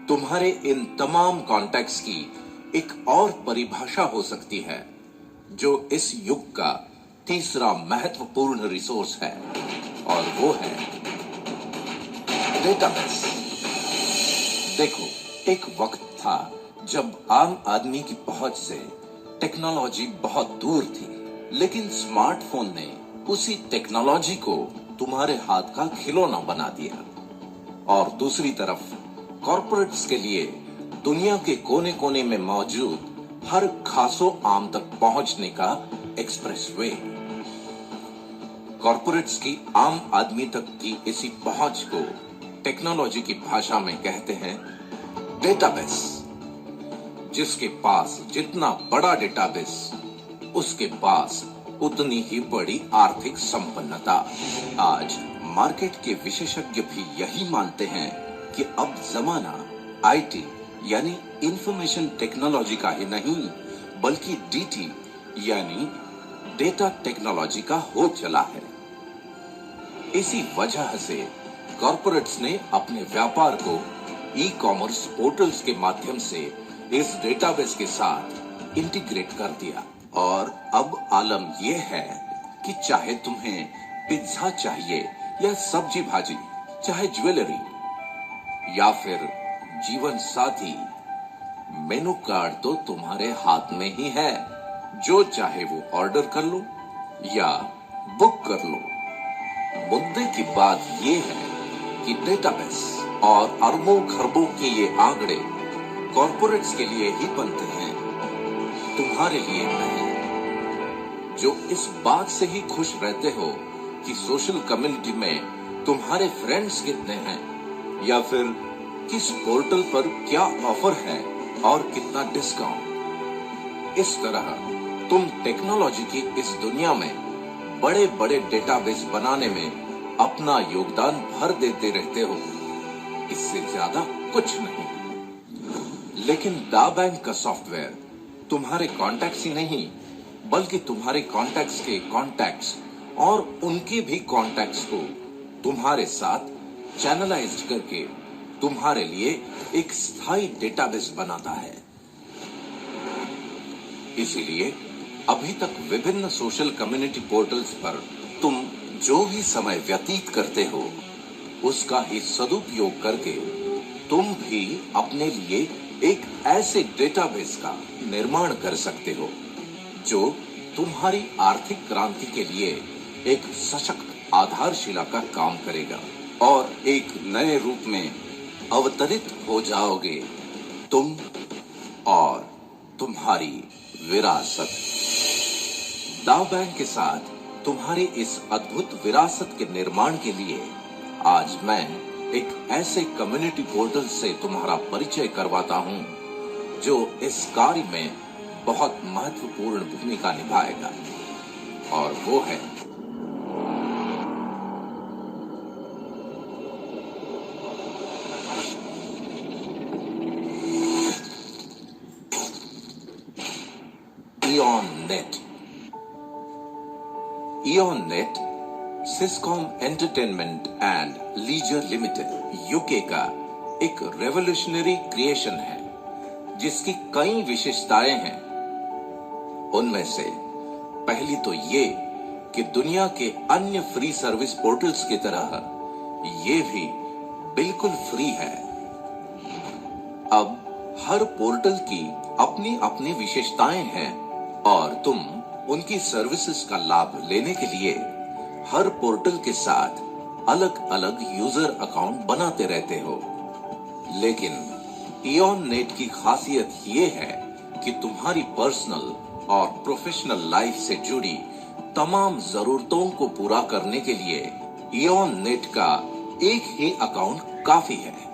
तुम्हारे इन तमाम कॉन्टैक्ट्स की एक और परिभाषा हो सकती है, जो इस युग का तीसरा महत्वपूर्ण रिसोर्स है, और वो है डेटाबेस। देखो, एक वक्त था जब आम आदमी की पहुंच से टेक्नोलॉजी बहुत दूर थी, लेकिन स्मार्टफोन ने उसी टेक्नोलॉजी को तुम्हारे हाथ का खिलौना बना दिया। और दूसरी तरफ कॉर्पोरेट्स के लिए दुनिया के कोने कोने में मौजूद हर खासो आम तक पहुंचने का एक्सप्रेसवे। कॉर्पोरेट्स की आम आदमी तक की इसी पहुंच को टेक्नोलॉजी की भाषा में कहते हैं डेटाबेस। जिसके पास जितना बड़ा डेटाबेस, उसके पास उतनी ही बड़ी आर्थिक संपन्नता। आज मार्केट के विशेषज्ञ भी यही मानते हैं कि अब जमाना आईटी यानी इंफॉर्मेशन टेक्नोलॉजी का ही नहीं, बल्कि डीटी यानी डेटा टेक्नोलॉजी का हो चला है। इसी वजह से कॉर्पोरेट्स ने अपने व्यापार को ई कॉमर्स पोर्टल्स के माध्यम से इस डेटाबेस के साथ इंटीग्रेट कर दिया। और अब आलम यह है कि चाहे तुम्हें पिज्जा चाहिए या सब्जी भाजी, चाहे ज्वेलरी या फिर जीवन साथी, मेनू कार्ड तो तुम्हारे हाथ में ही है। जो चाहे वो ऑर्डर कर लो या बुक कर लो। मुद्दे की बात ये है कि डेटाबेस और अरबों खरबों के ये आंकड़े कॉर्पोरेट्स के लिए ही बनते हैं, तुम्हारे लिए नहीं। जो इस बात से ही खुश रहते हो कि सोशल कम्युनिटी में तुम्हारे फ्रेंड्स कितने हैं, या फिर किस पोर्टल पर क्या ऑफर है और कितना डिस्काउंट। इस तरह तुम टेक्नोलॉजी की इस दुनिया में बड़े बड़े डेटाबेस बनाने में अपना योगदान भर देते रहते हो, इससे ज्यादा कुछ नहीं। लेकिन डा बैंक का सॉफ्टवेयर तुम्हारे कॉन्टैक्ट्स ही नहीं, बल्कि तुम्हारे कॉन्टैक्ट्स के कॉन्टैक्ट्स और उनके भी कॉन्टैक्ट्स को तुम्हारे साथ चैनलाइज्ड करके तुम्हारे लिए एक स्थायी डेटाबेस बनाता है। इसीलिए अभी तक विभिन्न सोशल कम्युनिटी पोर्टल्स पर तुम जो भी समय व्यतीत करते हो, उसका ही सदुपयोग करके तुम भी अपने लिए एक ऐसे डेटाबेस का निर्माण कर सकते हो जो तुम्हारी आर्थिक क्रांति के लिए एक सशक्त आधारशिला का काम करेगा, और एक नए रूप में अवतरित हो जाओगे तुम और तुम्हारी विरासत। डा बैंक के साथ तुम्हारी इस अद्भुत विरासत के निर्माण के लिए आज मैं एक ऐसे कम्युनिटी पोर्टल से तुम्हारा परिचय करवाता हूं, जो इस कार्य में बहुत महत्वपूर्ण भूमिका निभाएगा, और वो है Eon Net. Eon Net Syscom entertainment and leisure limited UK का एक रेवोल्यूशनरी क्रिएशन है, जिसकी कई विशेषताएं हैं। उनमें से पहली तो ये कि दुनिया के अन्य फ्री सर्विस पोर्टल्स की तरह ये भी बिल्कुल फ्री है। अब हर पोर्टल की अपनी अपनी विशेषताएं हैं, और तुम उनकी सर्विसेज का लाभ लेने के लिए हर पोर्टल के साथ अलग अलग यूजर अकाउंट बनाते रहते हो। लेकिन इयॉन नेट की खासियत ये है कि तुम्हारी पर्सनल और प्रोफेशनल लाइफ से जुड़ी तमाम जरूरतों को पूरा करने के लिए इयॉन नेट का एक ही अकाउंट काफी है।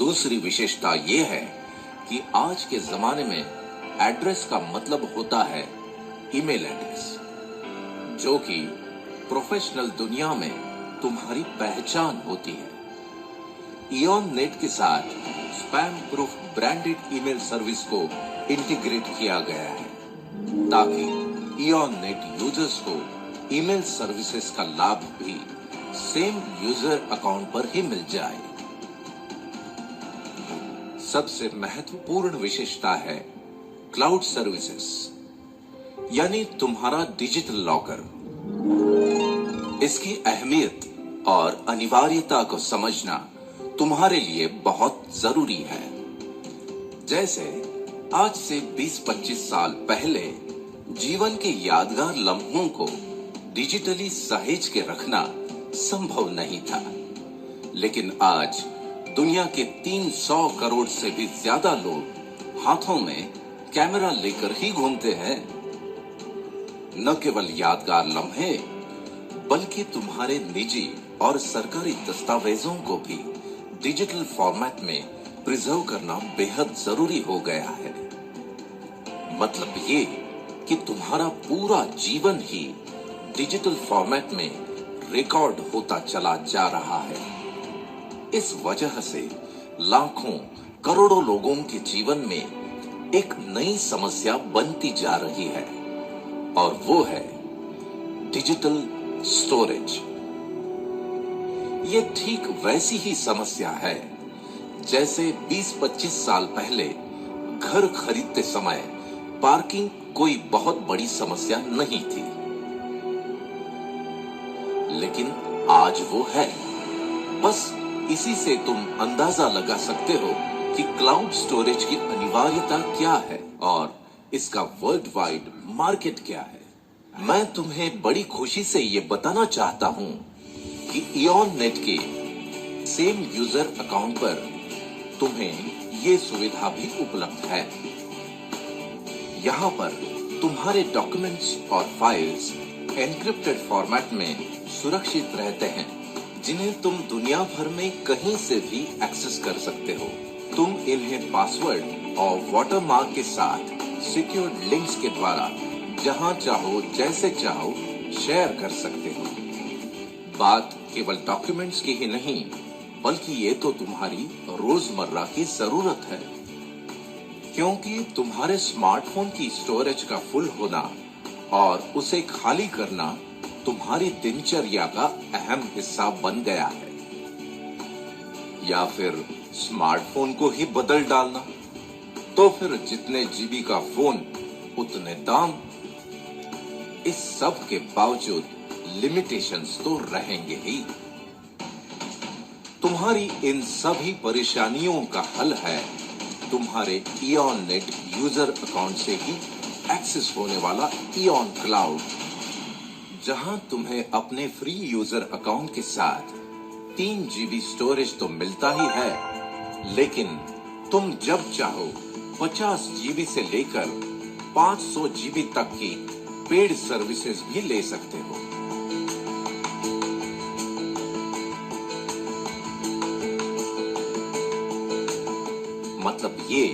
दूसरी विशेषता ये है कि आज के जमाने में एड्रेस का मतलब होता है ईमेल एड्रेस, जो कि प्रोफेशनल दुनिया में तुम्हारी पहचान होती है। इयॉन नेट के साथ spam proof branded email service को इंटीग्रेट किया गया है ताकि इयॉन नेट यूजर्स को ईमेल सर्विसेज का लाभ भी सेम यूजर अकाउंट पर ही मिल जाए। सबसे महत्वपूर्ण विशेषता है क्लाउड सर्विसेज, यानी तुम्हारा डिजिटल लॉकर। इसकी अहमियत और अनिवार्यता को समझना तुम्हारे लिए बहुत जरूरी है। जैसे आज से 20-25 साल पहले जीवन के यादगार लम्हों को डिजिटली सहेज के रखना संभव नहीं था, लेकिन आज दुनिया के 300 करोड़ से भी ज्यादा लोग हाथों में कैमरा लेकर ही घूमते हैं। न केवल यादगार लम्हे, बल्कि तुम्हारे निजी और सरकारी दस्तावेजों को भी डिजिटल फॉर्मेट में प्रिजर्व करना बेहद जरूरी हो गया है। मतलब ये कि तुम्हारा पूरा जीवन ही डिजिटल फॉर्मेट में रिकॉर्ड होता चला जा रहा है। इस वजह से लाखों करोड़ों लोगों के जीवन में एक नई समस्या बनती जा रही है, और वो है डिजिटल स्टोरेज। ये ठीक वैसी ही समस्या है जैसे 20-25 साल पहले घर खरीदते समय पार्किंग कोई बहुत बड़ी समस्या नहीं थी, लेकिन आज वो है। बस इसी से तुम अंदाजा लगा सकते हो कि क्लाउड स्टोरेज की अनिवार्यता क्या है और इसका वर्ल्ड वाइड मार्केट क्या है। मैं तुम्हें बड़ी खुशी से ये बताना चाहता हूं कि इयॉन नेट के सेम यूजर अकाउंट पर तुम्हें ये सुविधा भी उपलब्ध है। यहाँ पर तुम्हारे डॉक्यूमेंट्स और फाइल्स एन्क्रिप्टेड फॉर्मेट में सुरक्षित रहते हैं, जिन्हें तुम दुनिया भर में कहीं से भी एक्सेस कर सकते हो। तुम इन्हें पासवर्ड और वाटरमार्क के साथ सिक्योर्ड लिंक्स के द्वारा जहां चाहो जैसे चाहो शेयर कर सकते हो। बात केवल डॉक्यूमेंट्स की ही नहीं, बल्कि ये तो तुम्हारी रोजमर्रा की जरूरत है, क्योंकि तुम्हारे स्मार्टफोन की स्टोरेज का फुल होना और उसे खाली करना तुम्हारी दिनचर्या का अहम हिस्सा बन गया है। या फिर स्मार्टफोन को ही बदल डालना, तो फिर जितने जीबी का फोन उतने दाम। इस सब के बावजूद लिमिटेशंस तो रहेंगे ही। तुम्हारी इन सभी परेशानियों का हल है तुम्हारे इयॉन नेट यूजर अकाउंट से ही एक्सेस होने वाला इयॉन क्लाउड, जहां तुम्हें अपने फ्री यूजर अकाउंट के साथ 3 GB स्टोरेज तो मिलता ही है, लेकिन तुम जब चाहो 50 GB से लेकर 500 GB तक की पेड सर्विसेज भी ले सकते हो। मतलब ये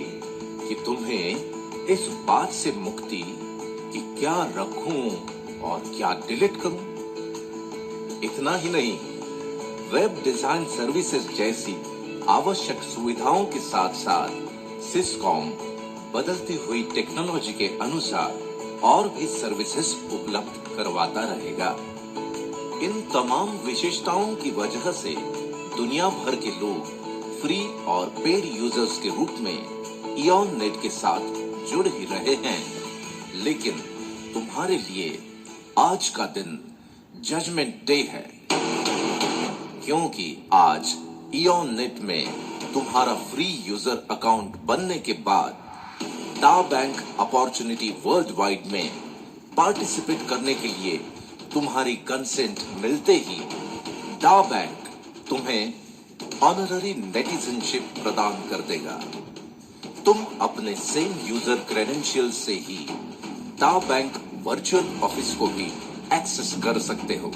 कि तुम्हें इस बात से मुक्ति कि क्या रखूं और क्या डिलीट करूं। इतना ही नहीं, वेब डिजाइन सर्विसेज जैसी आवश्यक सुविधाओं के साथ साथ सिस्कॉम बदलती हुई टेक्नोलॉजी के अनुसार और भी सर्विसेज उपलब्ध करवाता रहेगा। इन तमाम विशेषताओं की वजह से दुनिया भर के लोग फ्री और पेड यूजर्स के रूप में इयॉन नेट के साथ जुड़ ही रहे हैं। लेकिन तुम्हारे लिए आज का दिन जजमेंट डे है, क्योंकि आज इयॉन नेट में तुम्हारा फ्री यूजर अकाउंट बनने के बाद डा बैंक अपॉर्चुनिटी वर्ल्ड वाइड में पार्टिसिपेट करने के लिए तुम्हारी कंसेंट मिलते ही डा बैंक तुम्हें ऑनररी नेटिजनशिप प्रदान कर देगा। तुम अपने सेम यूजर क्रेडेंशियल से ही डा बैंक वर्चुअल ऑफिस को भी एक्सेस कर सकते हो।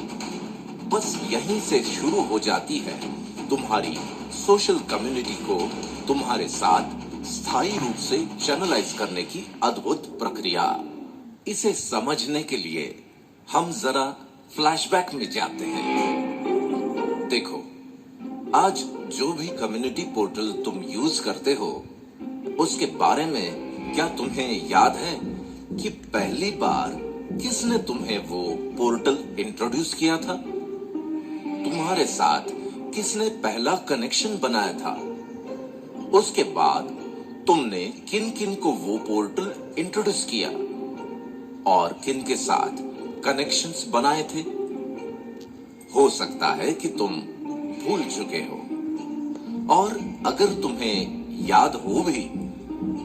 बस यहीं से शुरू हो जाती है तुम्हारी सोशल कम्युनिटी को तुम्हारे साथ स्थायी रूप से चैनलाइज करने की अद्भुत प्रक्रिया। इसे समझने के लिए हम जरा फ्लैशबैक में जाते हैं। देखो, आज जो भी कम्युनिटी पोर्टल तुम यूज करते हो, उसके बारे में क्या तुम्हें याद है कि पहली बार किसने तुम्हें वो पोर्टल इंट्रोड्यूस किया था? तुम्हारे साथ किसने पहला कनेक्शन बनाया था? उसके बाद तुमने किन किन को वो पोर्टल इंट्रोड्यूस किया और किन के साथ कनेक्शंस बनाए थे? हो सकता है कि तुम भूल चुके हो, और अगर तुम्हें याद हो भी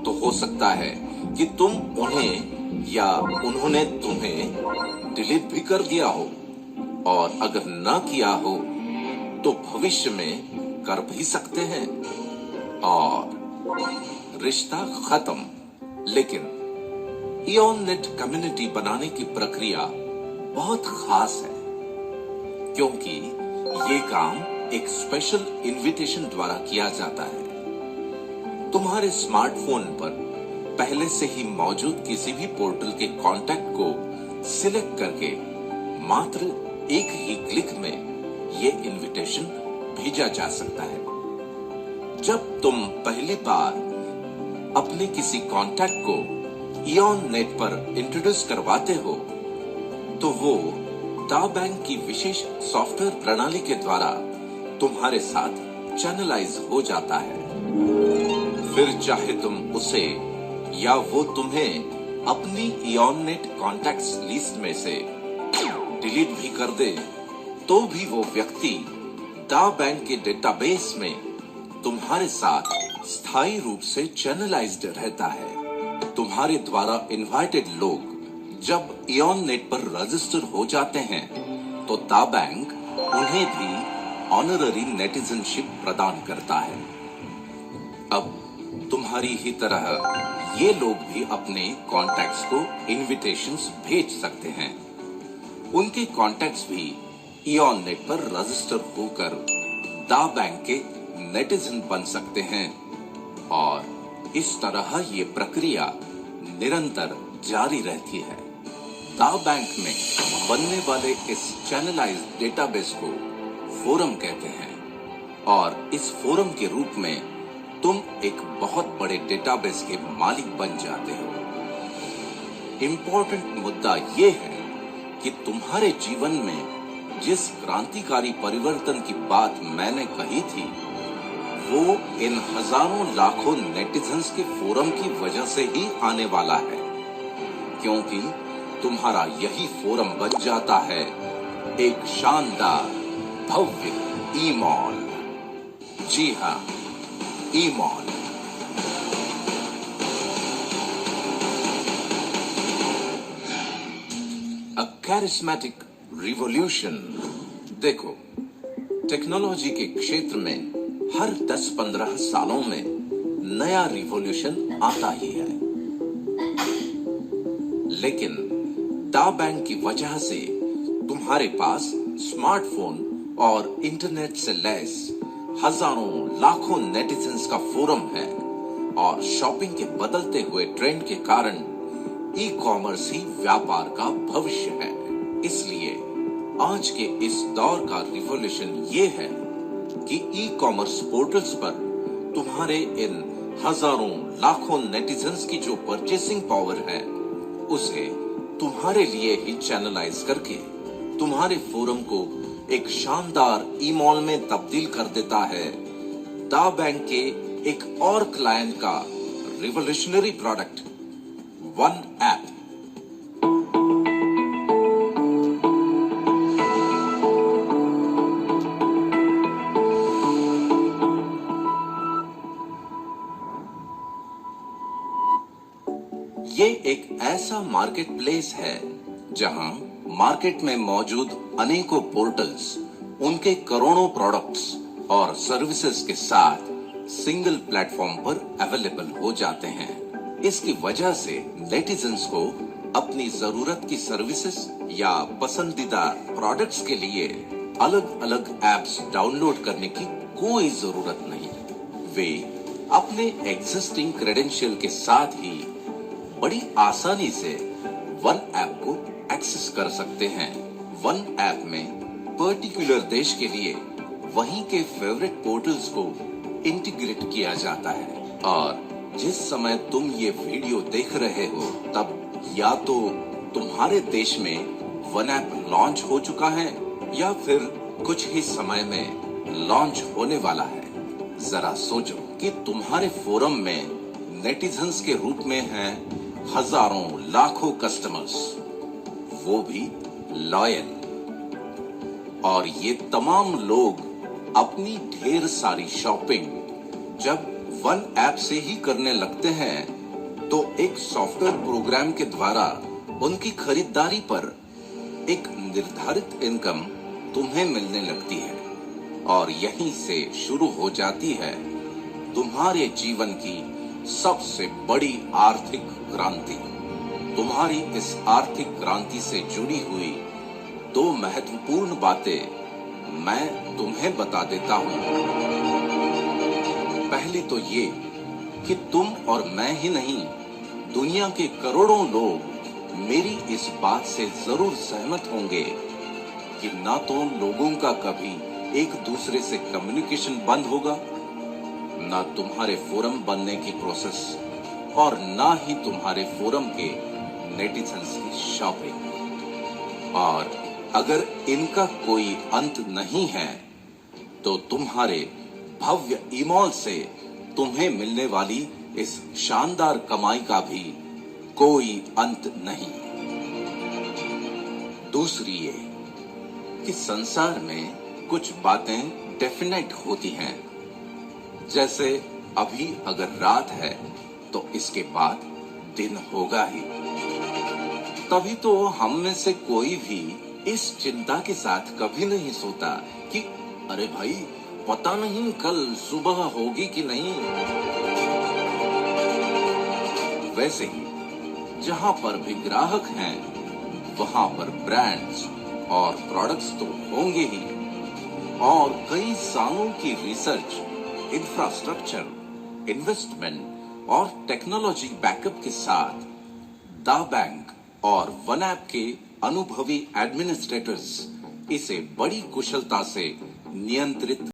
तो हो सकता है कि तुम उन्हें या उन्होंने तुम्हें डिलीट भी कर दिया हो, और अगर ना किया हो तो भविष्य में कर भी सकते हैं। और रिश्ता खत्म। लेकिन इयॉननेट कम्युनिटी बनाने की प्रक्रिया बहुत खास है, क्योंकि ये काम एक स्पेशल इनविटेशन द्वारा किया जाता है। तुम्हारे स्मार्टफोन पर पहले से ही मौजूद किसी भी पोर्टल के कांटेक्ट को सिलेक्ट करके मात्र एक ही क्लिक में ये इनविटेशन भेजा जा सकता है। जब तुम पहली बार अपने किसी कांटेक्ट को इयॉननेट पर इंट्रोड्यूस करवाते हो, तो वो दा बैंक की विशेष सॉफ्टवेयर प्रणाली के द्वारा तुम्हारे साथ चैनलाइज हो जाता है। फिर चाहे तुम उसे या वो तुम्हें अपनी इयॉननेट कॉन्टैक्ट्स लिस्ट में से डिलीट भी कर दे, तो भी वो व्यक्ति दा बैंक के डेटाबेस में तुम्हारे साथ स्थायी रूप से चैनलाइज्ड रहता है। तुम्हारे द्वारा इनवाइटेड लोग जब इयॉननेट पर रजिस्टर हो जाते हैं, तो दा बैंक उन्हें भी ऑनररी नेटिजनशिप प्रदान करता है। अब तुम्हारी ही तरह ये लोग भी अपने कॉन्टैक्ट्स को इनविटेशंस भेज सकते हैं। उनके कॉन्टैक्ट्स भी इयॉननेट पर रजिस्टर होकर दा बैंक के नेटिजन बन सकते हैं, और इस तरह ये प्रक्रिया निरंतर जारी रहती है। दा बैंक में बनने वाले इस चैनलाइज्ड डेटाबेस को फोरम कहते हैं, और इस फोरम के रूप में तुम एक बहुत बड़े डेटाबेस के मालिक बन जाते हो। इम्पोर्टेंट मुद्दा ये है कि तुम्हारे जीवन में जिस क्रांतिकारी परिवर्तन की बात मैंने कही थी, वो इन हजारों लाखों नेटिजन्स के फोरम की वजह से ही आने वाला है, क्योंकि तुम्हारा यही फोरम बन जाता है एक शानदार भव्य ई-मॉल। जी हाँ, ई-मॉल। अ कैरिस्मेटिक रिवॉल्यूशन। देखो, टेक्नोलॉजी के क्षेत्र में हर 10-15 सालों में नया रिवॉल्यूशन आता ही है, लेकिन दा बैंक की वजह से तुम्हारे पास स्मार्टफोन और इंटरनेट से लैस हजारों लाखों नेटिजन्स का फोरम है, और शॉपिंग के बदलते हुए ट्रेंड के कारण ई कॉमर्स ही व्यापार का भविष्य है। इसलिए आज के इस दौर का रिवॉल्यूशन ये है कि ई कॉमर्स पोर्टल्स पर तुम्हारे इन हजारों लाखों नेटिजन्स की जो परचेसिंग पावर है, उसे तुम्हारे लिए ही चैनलाइज करके तुम्हारे फोरम को एक शानदार ई-मॉल में तब्दील कर देता है दा बैंक के एक और क्लाइंट का रिवॉल्यूशनरी प्रोडक्ट, वन ऐप। ये एक ऐसा मार्केट प्लेस है जहां मार्केट में मौजूद अनेकों पोर्टल्स उनके करोड़ों प्रोडक्ट्स और सर्विसेज के साथ सिंगल प्लेटफॉर्म पर अवेलेबल हो जाते हैं। इसकी वजह से नेटिजन्स को अपनी जरूरत की सर्विसेज या पसंदीदा प्रोडक्ट्स के लिए अलग अलग एप्स डाउनलोड करने की कोई जरूरत नहीं। वे अपने एग्जिस्टिंग क्रेडेंशियल के साथ ही बड़ी आसानी से वन ऐप को एक्सेस कर सकते हैं। वन ऐप में पर्टिकुलर देश के लिए वहीं के फेवरेट पोर्टल्स को इंटीग्रेट किया जाता है, और जिस समय तुम ये वीडियो देख रहे हो तब या तो तुम्हारे देश में वन ऐप लॉन्च हो चुका है या फिर कुछ ही समय में लॉन्च होने वाला है। जरा सोचो कि तुम्हारे फोरम में नेटिजन्स के रूप में हैं हजारों लाखों कस्टमर्स, वो भी लॉयल, और ये तमाम लोग अपनी ढेर सारी शॉपिंग जब वन ऐप से ही करने लगते हैं तो एक सॉफ्टवेयर प्रोग्राम के द्वारा उनकी खरीदारी पर एक निर्धारित इनकम तुम्हें मिलने लगती है, और यहीं से शुरू हो जाती है तुम्हारे जीवन की सबसे बड़ी आर्थिक क्रांति। तुम्हारी इस आर्थिक क्रांति से जुड़ी हुई दो महत्वपूर्ण बातें मैं तुम्हें बता देता हूं। पहली तो ये कि तुम और मैं ही नहीं, दुनिया के करोड़ों लोग मेरी इस बात से जरूर सहमत होंगे कि ना तो लोगों का कभी एक दूसरे से कम्युनिकेशन बंद होगा, ना तुम्हारे फोरम बनने की प्रोसेस, और ना ही तुम्हारे फोरम के नेटिजन्स की शॉपिंग। और अगर इनका कोई अंत नहीं है तो तुम्हारे भव्य ईमॉल से तुम्हें मिलने वाली इस शानदार कमाई का भी कोई अंत नहीं। दूसरी ये कि संसार में कुछ बातें डेफिनेट होती हैं, जैसे अभी अगर रात है तो इसके बाद दिन होगा ही। तभी तो हम में से कोई भी इस चिंता के साथ कभी नहीं सोता कि अरे भाई पता नहीं कल सुबह होगी कि नहीं। वैसे ही जहां पर भी ग्राहक हैं वहां पर ब्रांड्स और प्रोडक्ट्स तो होंगे ही, और कई सालों की रिसर्च, इंफ्रास्ट्रक्चर, इन्वेस्टमेंट और टेक्नोलॉजी बैकअप के साथ दा बैंक और वन ऐप के अनुभवी एडमिनिस्ट्रेटर्स इसे बड़ी कुशलता से नियंत्रित